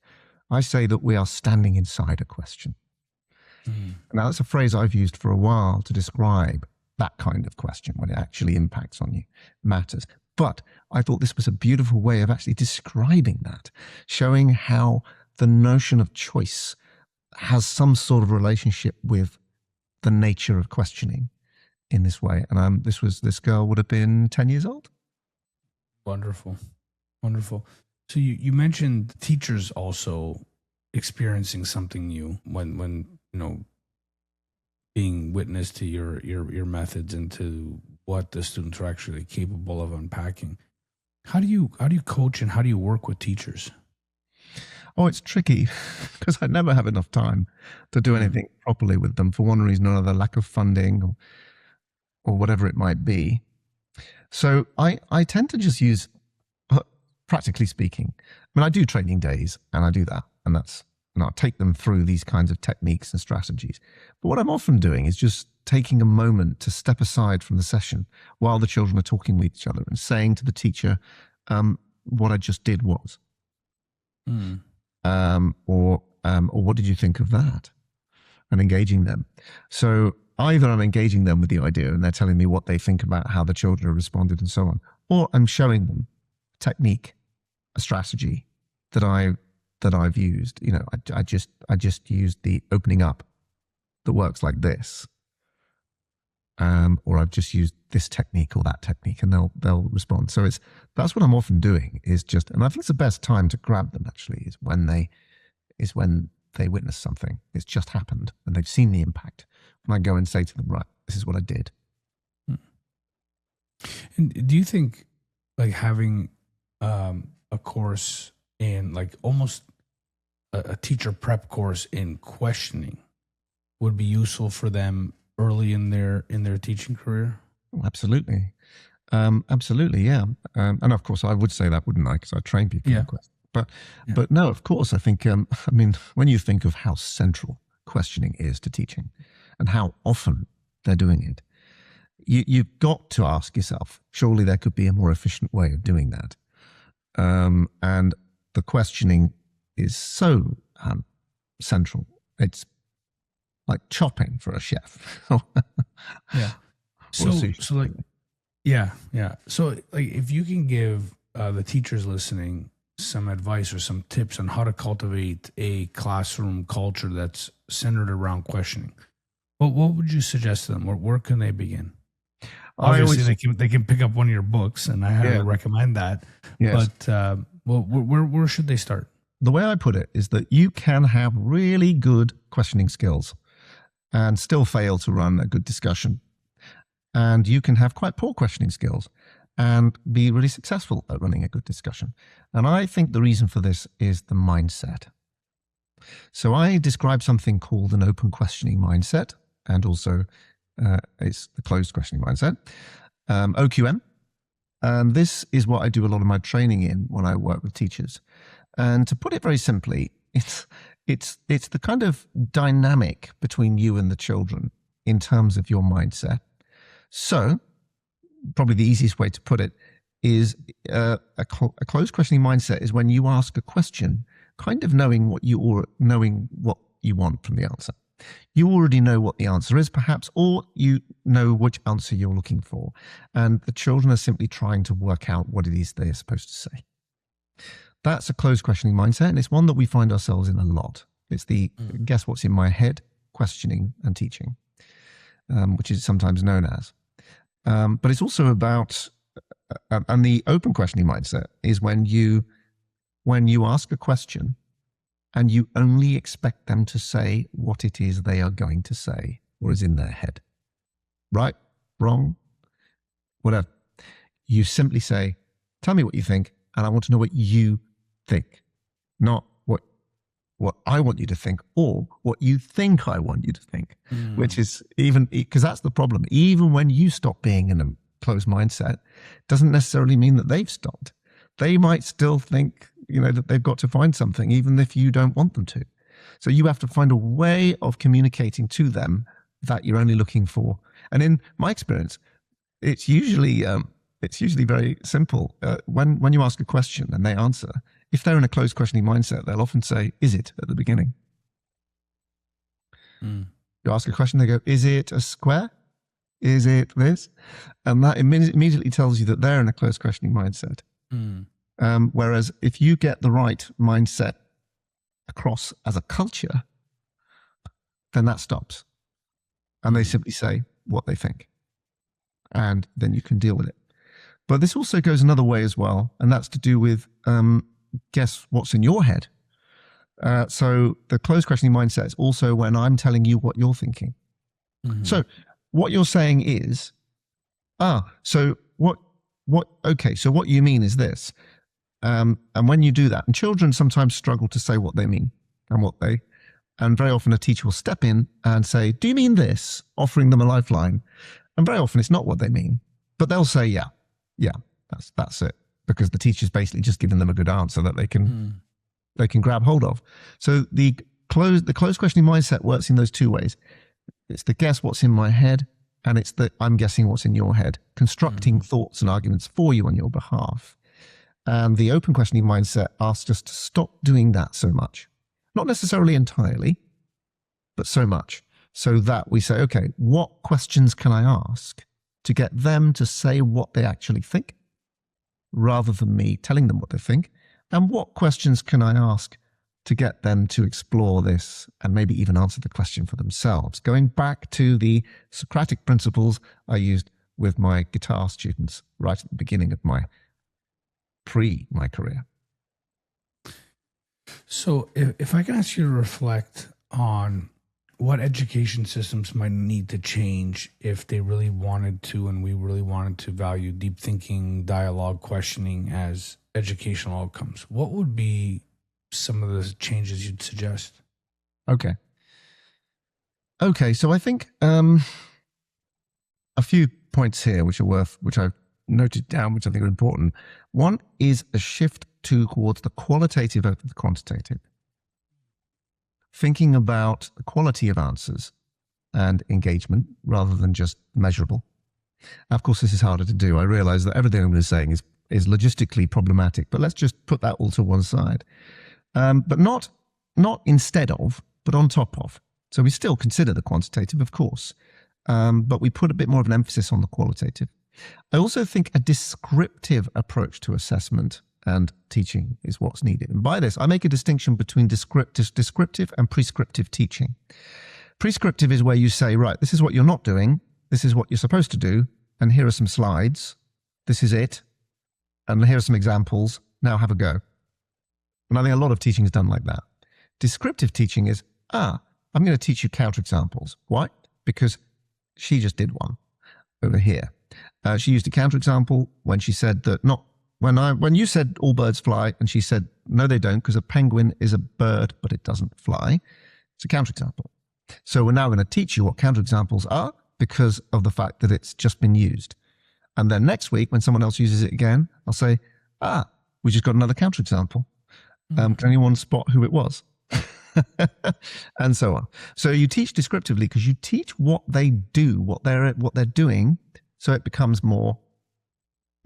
I say that we are standing inside a question. Now, that's a phrase I've used for a while to describe that kind of question, when it actually impacts on you, matters. But I thought this was a beautiful way of actually describing that, showing how the notion of choice has some sort of relationship with the nature of questioning in this way. And this girl would have been 10 years old. Wonderful. So you mentioned teachers also experiencing something new when being witness to your methods and to what the students are actually capable of unpacking. How do you coach and how do you work with teachers? Oh, it's tricky because I never have enough time to do anything properly with them for one reason or another, lack of funding or whatever it might be. So I tend to just use, practically speaking, I mean, I do training days and I do that, and I'll take them through these kinds of techniques and strategies. But what I'm often doing is just taking a moment to step aside from the session while the children are talking with each other and saying to the teacher, what I just did was, or what did you think of that? And engaging them. So either I'm engaging them with the idea and they're telling me what they think about how the children have responded and so on, or I'm showing them a technique, a strategy that I've used. You know, I just used the opening up that works like this, or I've just used this technique or that technique, and they'll respond. So that's what I'm often doing, is just, and I think it's the best time to grab them actually is when they witness something. It's just happened and they've seen the impact. When I go and say to them, right, this is what I did. And do you think like having a course in like almost a teacher prep course in questioning would be useful for them early in their teaching career? Oh, absolutely. Absolutely, yeah. And of course I would say that, wouldn't I? Because I train people in questioning. But no, of course, I think, I mean, when you think of how central questioning is to teaching and how often they're doing it, you've got to ask yourself, surely there could be a more efficient way of doing that. And the questioning is so central. It's like chopping for a chef. Yeah. So like, yeah. So like, if you can give the teachers listening some advice or some tips on how to cultivate a classroom culture that's centered around questioning, what would you suggest to them? Where can they begin? Obviously, they can pick up one of your books, and I highly recommend that. Yes. But where should they start? The way I put it is that you can have really good questioning skills and still fail to run a good discussion. And you can have quite poor questioning skills and be really successful at running a good discussion. And I think the reason for this is the mindset. So I describe something called an open questioning mindset, and also it's the closed questioning mindset, OQM. And this is what I do a lot of my training in when I work with teachers. And to put it very simply, it's the kind of dynamic between you and the children in terms of your mindset. So probably the easiest way to put it is a closed questioning mindset is when you ask a question, kind of knowing what you want from the answer. You already know what the answer is, perhaps, or you know which answer you're looking for, and the children are simply trying to work out what it is they're supposed to say. That's a closed questioning mindset, and it's one that we find ourselves in a lot. It's the guess what's in my head questioning and teaching, which is sometimes known as. But it's also about, and the open questioning mindset is when you ask a question and you only expect them to say what it is they are going to say or is in their head. Right, wrong, whatever. You simply say, tell me what you think, and I want to know what you think, not what I want you to think or what you think I want you to think, which is even, because that's the problem. Even when you stop being in a closed mindset, doesn't necessarily mean that they've stopped. They might still think, that they've got to find something, even if you don't want them to. So you have to find a way of communicating to them that you're only looking for. And in my experience, it's usually very simple. When you ask a question and they answer, if they're in a closed questioning mindset, they'll often say, is it, at the beginning. You ask a question, they go, is it a square? Is it this? And that immediately tells you that they're in a closed questioning mindset. Whereas if you get the right mindset across as a culture, then that stops. And they simply say what they think. And then you can deal with it. But this also goes another way as well, and that's to do with guess what's in your head. So the closed questioning mindset is also when I'm telling you what you're thinking. So what you're saying is, so what you mean is this. And when you do that, and children sometimes struggle to say what they mean and very often a teacher will step in and say, do you mean this? Offering them a lifeline. And very often it's not what they mean, but they'll say, yeah, that's it. Because the teacher's basically just given them a good answer that they can grab hold of. So the closed questioning mindset works in those two ways. It's the guess what's in my head, and it's the I'm guessing what's in your head, constructing thoughts and arguments for you on your behalf. And the open questioning mindset asks us to stop doing that so much. Not necessarily entirely, but so much. So that we say, okay, what questions can I ask to get them to say what they actually think, rather than me telling them what they think? And what questions can I ask to get them to explore this and maybe even answer the question for themselves? Going back to the Socratic principles I used with my guitar students right at the beginning of my career. So if I can ask you to reflect on what education systems might need to change if they really wanted to, and we really wanted to value deep thinking, dialogue, questioning as educational outcomes, what would be some of the changes you'd suggest? Okay. So I think a few points here which I've noted down, which I think are important. One is a shift towards the qualitative over the quantitative. Thinking about the quality of answers and engagement rather than just measurable. Of course, this is harder to do. I realize that everything I'm saying is logistically problematic, but let's just put that all to one side. But not instead of, but on top of. So we still consider the quantitative, of course, but we put a bit more of an emphasis on the qualitative. I also think a descriptive approach to assessment and teaching is what's needed. And by this, I make a distinction between descriptive and prescriptive teaching. Prescriptive is where you say, right, this is what you're not doing, this is what you're supposed to do, and here are some slides, this is it, and here are some examples, now have a go. And I think a lot of teaching is done like that. Descriptive teaching is, I'm going to teach you counterexamples. Why? Because she just did one over here. She used a counterexample when she said that when you said all birds fly, and she said, no, they don't, because a penguin is a bird, but it doesn't fly. It's a counterexample. So we're now going to teach you what counterexamples are because of the fact that it's just been used. And then next week, when someone else uses it again, I'll say, we just got another counterexample. Can anyone spot who it was? And so on. So you teach descriptively because you teach what they do, what they're doing, so it becomes more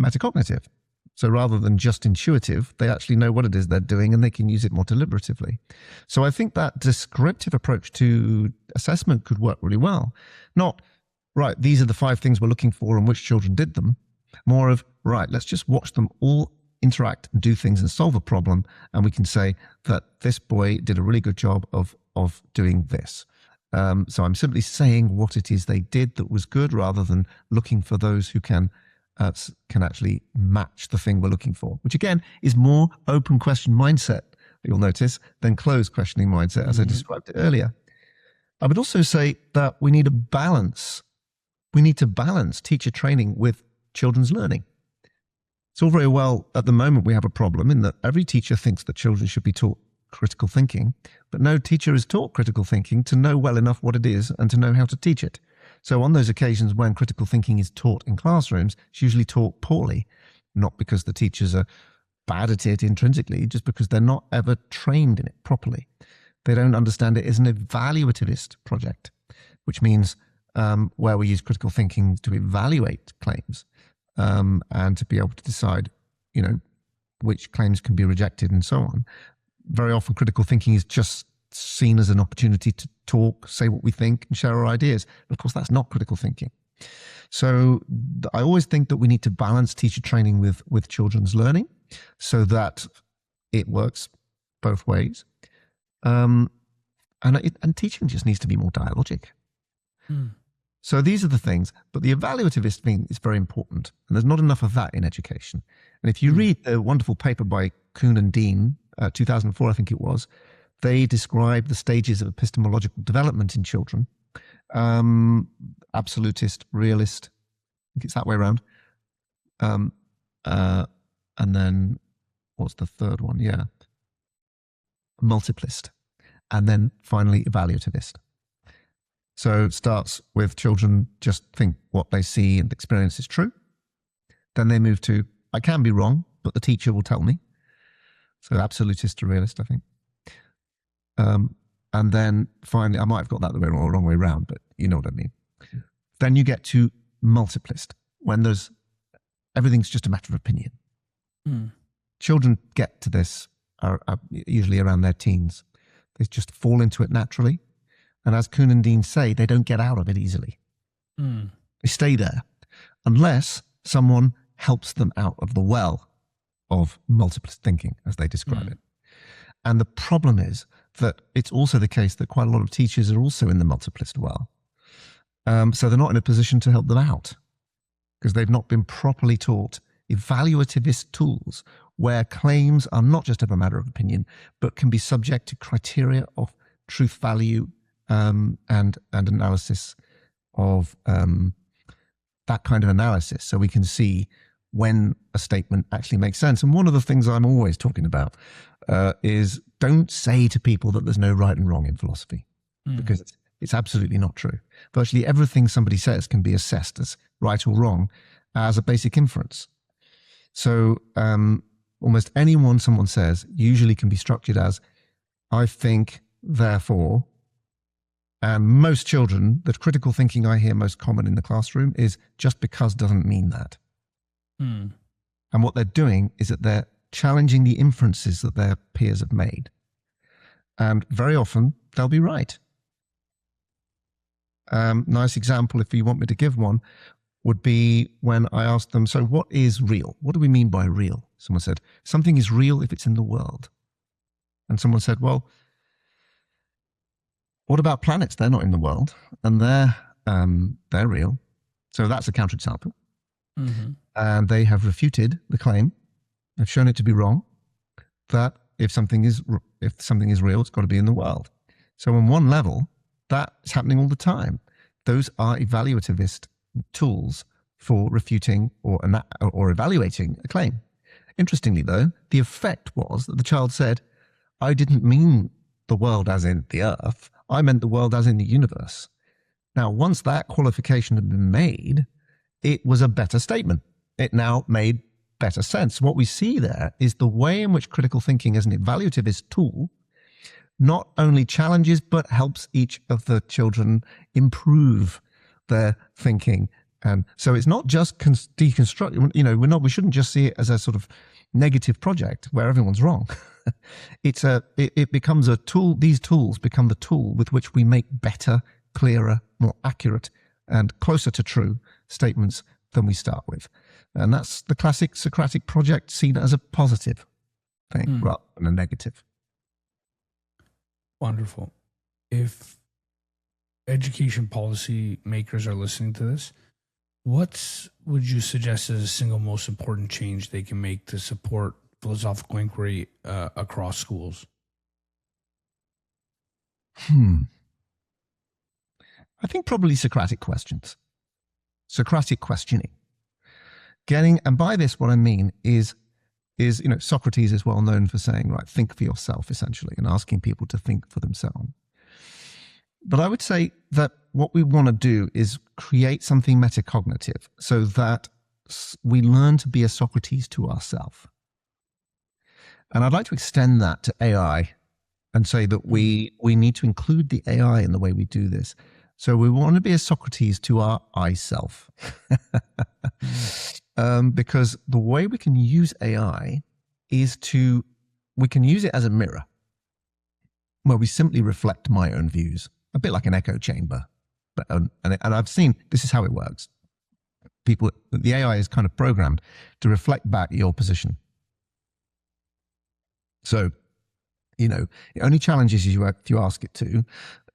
metacognitive. So rather than just intuitive, they actually know what it is they're doing and they can use it more deliberatively. So I think that descriptive approach to assessment could work really well. Not, right, these are the 5 things we're looking for and which children did them. More of, right, let's just watch them all interact and do things and solve a problem, and we can say that this boy did a really good job of doing this. So I'm simply saying what it is they did that was good, rather than looking for those who can actually match the thing we're looking for, which again is more open question mindset, you'll notice, than closed questioning mindset, as I described it earlier. I would also say that we need a balance. We need to balance teacher training with children's learning. It's all very well, at the moment we have a problem in that every teacher thinks that children should be taught critical thinking, but no teacher is taught critical thinking to know well enough what it is and to know how to teach it. So on those occasions when critical thinking is taught in classrooms, it's usually taught poorly, not because the teachers are bad at it intrinsically, just because they're not ever trained in it properly. They don't understand it as an evaluativist project, which means where we use critical thinking to evaluate claims and to be able to decide, which claims can be rejected and so on. Very often critical thinking is just seen as an opportunity to talk, say what we think, and share our ideas. But of course, that's not critical thinking. So I always think that we need to balance teacher training with children's learning so that it works both ways. And teaching just needs to be more dialogic. So these are the things, but the evaluativist thing is very important, and there's not enough of that in education. And if you read the wonderful paper by Kuhn and Dean, 2004, I think it was, they describe the stages of epistemological development in children. Absolutist, realist, I think it's that way around. And then what's the third one? Yeah. Multiplist. And then finally, evaluativist. So it starts with children just think what they see and experience is true. Then they move to, I can be wrong, but the teacher will tell me. So absolutist to realist, I think. And then finally, I might have got that the wrong way around, but you know what I mean. Then you get to multiplist, when everything's just a matter of opinion. Children get to this are usually around their teens. They just fall into it naturally. And as Kuhn and Dean say, they don't get out of it easily. They stay there unless someone helps them out of the well of multiplist thinking, as they describe it. And the problem is that it's also the case that quite a lot of teachers are also in the multiplist well. So they're not in a position to help them out because they've not been properly taught evaluativist tools where claims are not just of a matter of opinion, but can be subject to criteria of truth value and analysis of that kind of analysis. So we can see when a statement actually makes sense. And one of the things I'm always talking about is don't say to people that there's no right and wrong in philosophy, because it's absolutely not true. Virtually everything somebody says can be assessed as right or wrong as a basic inference. So almost anyone someone says usually can be structured as, I think, therefore. And most children, the critical thinking I hear most common in the classroom is just because doesn't mean that. And what they're doing is that they're challenging the inferences that their peers have made. And very often they'll be right. Nice example, if you want me to give one, would be when I asked them, so what is real? What do we mean by real? Someone said, something is real if it's in the world. And someone said, well, what about planets? They're not in the world, and they're real. So that's a counterexample. And they have refuted the claim. They've shown it to be wrong, that if something is real, it's got to be in the world. So on one level, that is happening all the time. Those are evaluativist tools for refuting or evaluating a claim. Interestingly, though, the effect was that the child said, I didn't mean the world as in the earth. I meant the world as in the universe. Now, once that qualification had been made, it was a better statement. It now made better sense. What we see there is the way in which critical thinking as an evaluativist tool not only challenges, but helps each of the children improve their thinking. And so it's not just deconstruct, we shouldn't just see it as a sort of negative project where everyone's wrong. It becomes a tool. These tools become the tool with which we make better, clearer, more accurate, and closer to true statements than we start with. And that's the classic Socratic project seen as a positive thing rather than a negative. Wonderful. If education policy makers are listening to this, what would you suggest as the single most important change they can make to support philosophical inquiry across schools? I think probably Socratic questions. Socratic questioning. And by this what I mean is Socrates is well known for saying, right, think for yourself, essentially, and asking people to think for themselves. But I would say that what we want to do is create something metacognitive so that we learn to be a Socrates to ourselves. And I'd like to extend that to AI and say that we need to include the AI in the way we do this. So we want to be a Socrates to our I self. Because the way we can use AI is we can use it as a mirror where we simply reflect my own views, a bit like an echo chamber. And I've seen, this is how it works. The AI is kind of programmed to reflect back your position. So, it only challenges you if you ask it to,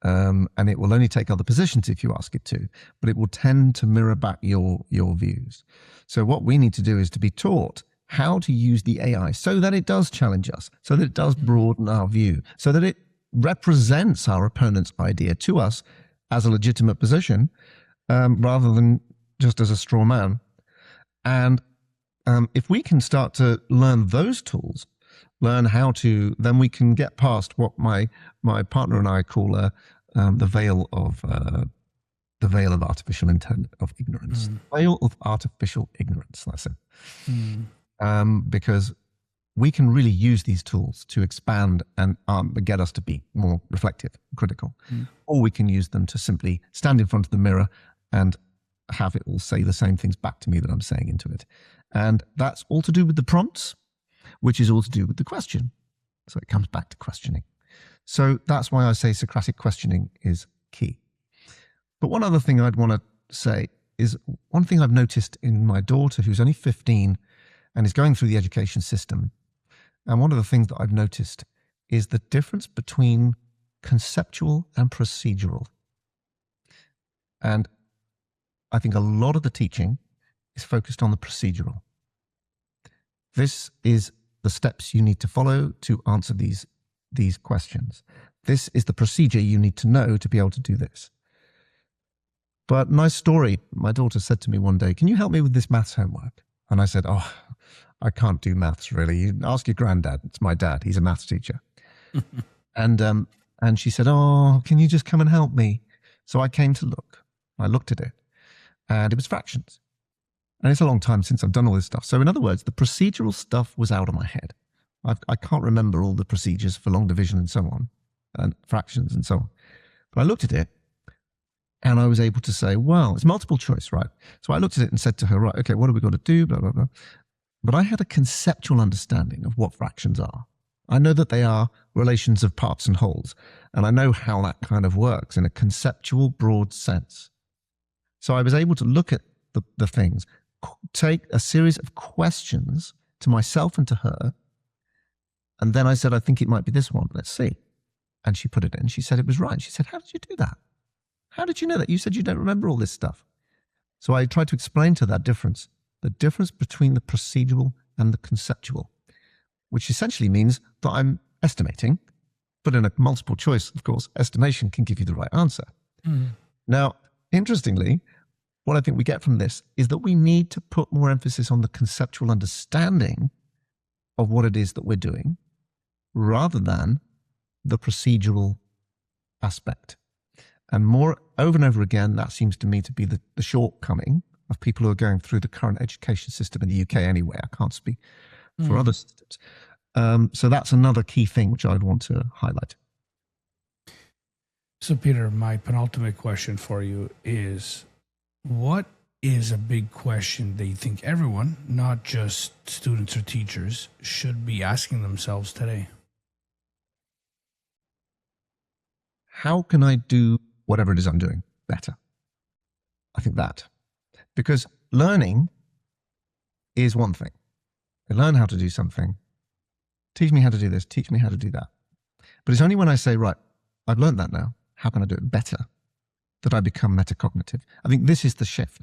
and it will only take other positions if you ask it to, but it will tend to mirror back your views. So what we need to do is to be taught how to use the AI so that it does challenge us, so that it does broaden our view, so that it represents our opponent's idea to us as a legitimate position, rather than just as a straw man. And if we can start to learn those tools, learn how to, then we can get past what my partner and I call the veil of artificial intent of ignorance. Veil of artificial ignorance. That's it. Because we can really use these tools to expand and get us to be more reflective, critical, or we can use them to simply stand in front of the mirror and have it all say the same things back to me that I'm saying into it. And that's all to do with the prompts, which is all to do with the question. So it comes back to questioning. So that's why I say Socratic questioning is key. But one other thing I'd want to say is one thing I've noticed in my daughter, who's only 15 and is going through the education system. And one of the things that I've noticed is the difference between conceptual and procedural. And I think a lot of the teaching is focused on the procedural. This is the steps you need to follow to answer these questions. This is the procedure you need to know to be able to do this. But nice story. My daughter said to me one day, "Can you help me with this maths homework?" And I said, "Oh, I can't do maths really. You ask your granddad. It's my dad. He's a maths teacher." And she said, "Oh, can you just come and help me?" So I came to look. I looked at it and it was fractions. And it's a long time since I've done all this stuff. So in other words, the procedural stuff was out of my head. I can't remember all the procedures for long division and so on, and fractions and so on. But I looked at it and I was able to say, well, it's multiple choice, right? So I looked at it and said to her, right, okay, what have we got to do? Blah, blah, blah. But I had a conceptual understanding of what fractions are. I know that they are relations of parts and wholes, and I know how that kind of works in a conceptual, broad sense. So I was able to look at the things, take a series of questions to myself and to her, and then I said, I think it might be this one. Let's see. And she put it in. She said it was right. She said, how did you do that? How did you know that? You said you don't remember all this stuff. So I tried to explain to her that difference, the difference between the procedural and the conceptual, which essentially means that I'm estimating, but in a multiple choice, of course, estimation can give you the right answer. Now, interestingly, what I think we get from this is that we need to put more emphasis on the conceptual understanding of what it is that we're doing, rather than the procedural aspect. And more over and over again, that seems to me to be the shortcoming of people who are going through the current education system in the UK anyway. I can't speak for other systems. So that's another key thing which I'd want to highlight. So Peter, my penultimate question for you is, what is a big question that you think everyone, not just students or teachers, should be asking themselves today? How can I do whatever it is I'm doing better? I think that. Because learning is one thing. I learn how to do something. Teach me how to do this. Teach me how to do that. But it's only when I say, right, I've learned that now. How can I do it better? That I become metacognitive. I think this is the shift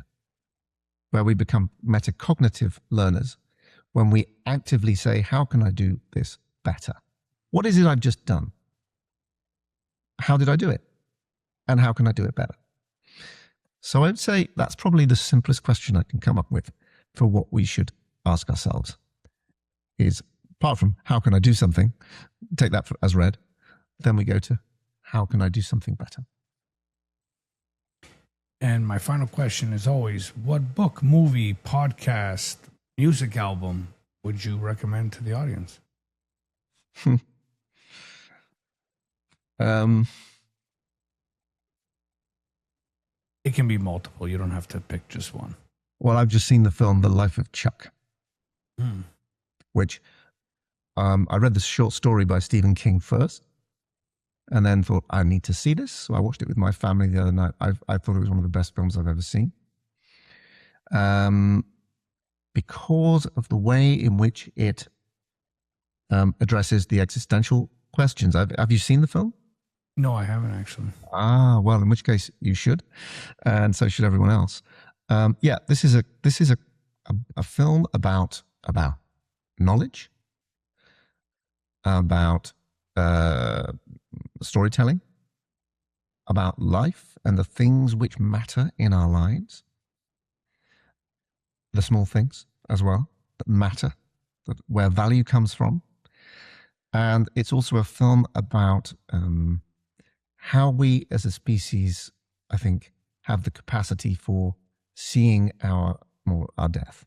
where we become metacognitive learners, when we actively say, how can I do this better? What is it I've just done? How did I do it? And how can I do it better? So I would say that's probably the simplest question I can come up with for what we should ask ourselves is, apart from how can I do something, take that as read, then we go to how can I do something better? And my final question is always, what book, movie, podcast, music album would you recommend to the audience? It can be multiple. You don't have to pick just one. Well, I've just seen the film The Life of Chuck, which I read the short story by Stephen King first, and then thought, I need to see this. So I watched it with my family the other night. I thought it was one of the best films I've ever seen. Because of the way in which it addresses the existential questions. Have you seen the film? No, I haven't actually. Well, in which case you should, and so should everyone else. Yeah, this is a film about knowledge, about storytelling, about life and the things which matter in our lives, the small things as well that matter, where value comes from. And it's also a film about how we as a species, I think, have the capacity for seeing our death.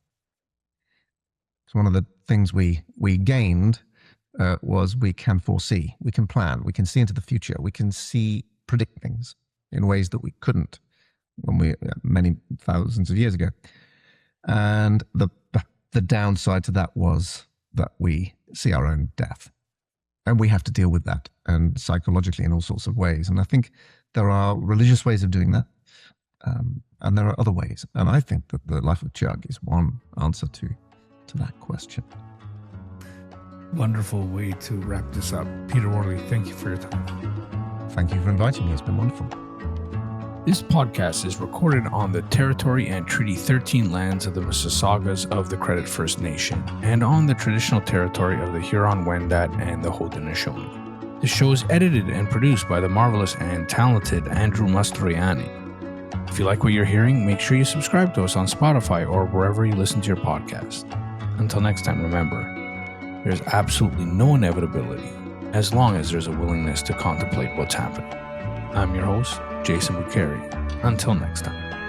So one of the things we gained was we can foresee, we can plan, we can see into the future, we can predict things in ways that we couldn't when many thousands of years ago. And the downside to that was that we see our own death. And we have to deal with that, and psychologically in all sorts of ways. And I think there are religious ways of doing that, and there are other ways. And I think that the life of Chug is one answer to that question. Wonderful way to wrap this up. Peter Worley, thank you for your time. Thank you for inviting me. It's been wonderful. This podcast is recorded on the territory and Treaty 13 lands of the Mississaugas of the Credit First Nation and on the traditional territory of the Huron-Wendat and the Haudenosaunee. The show is edited and produced by the marvelous and talented Andrew Mastroianni. If you like what you're hearing, make sure you subscribe to us on Spotify or wherever you listen to your podcast. Until next time, remember, there's absolutely no inevitability as long as there's a willingness to contemplate what's happening. I'm your host, Jason Buccheri. Until next time.